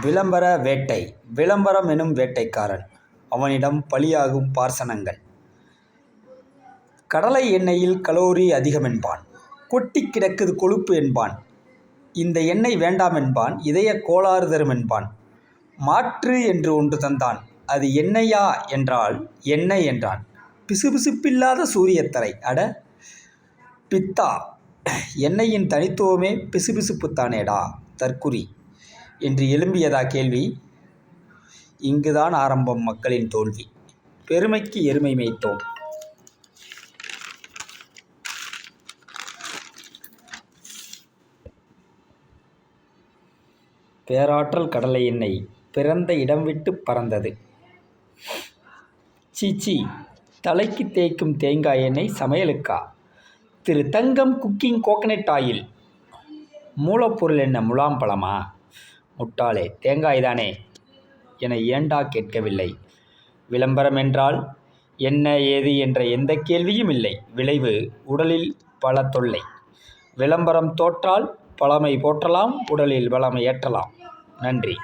விளம்பர வேட்டை. விளம்பரம் எனும் வேட்டைக்காரன், அவனிடம் பலியாகும் பார்சனங்கள். கடலை எண்ணெயில் கலோரி அதிகமென்பான், கொட்டிக் கிடக்குது கொழுப்பு என்பான். இந்த எண்ணெய் வேண்டாமென்பான், இதயக் கோளாறு தருமென்பான். மாற்று என்று ஒன்று தந்தான், அது எண்ணெயா என்றால் எண்ணெய் என்றான். பிசுபிசுப்பில்லாத சூரியத்தரை. அட பித்தா, எண்ணெயின் தனித்துவமே பிசுபிசுப்புத்தானேடா தற்குறி என்று எழும்பியதா கேள்வி. இங்குதான் ஆரம்பம் மக்களின் தோல்வி. பெருமைக்கு எருமை மேய்த்தோம். பேராற்றல் கடலை எண்ணெய் பிறந்த இடம் விட்டு பறந்தது. சீச்சி, தலைக்கு தேய்க்கும் தேங்காய் எண்ணெய் சமையலுக்கா? திரு தங்கம் குக்கிங் கோகனட் ஆயில். மூலப்பொருள் என்ன, முலாம்பழமா? முட்டாளே, தேங்காய் தானே என ஏண்டா கேட்கவில்லை. விளம்பரம் என்றால் என்ன ஏது என்ற எந்த கேள்வியும் இல்லை. விளைவு உடலில் பல தொல்லை. விளம்பரம் தோற்றால் பழமை போற்றலாம், உடலில் வளமை ஏற்றலாம். நன்றி.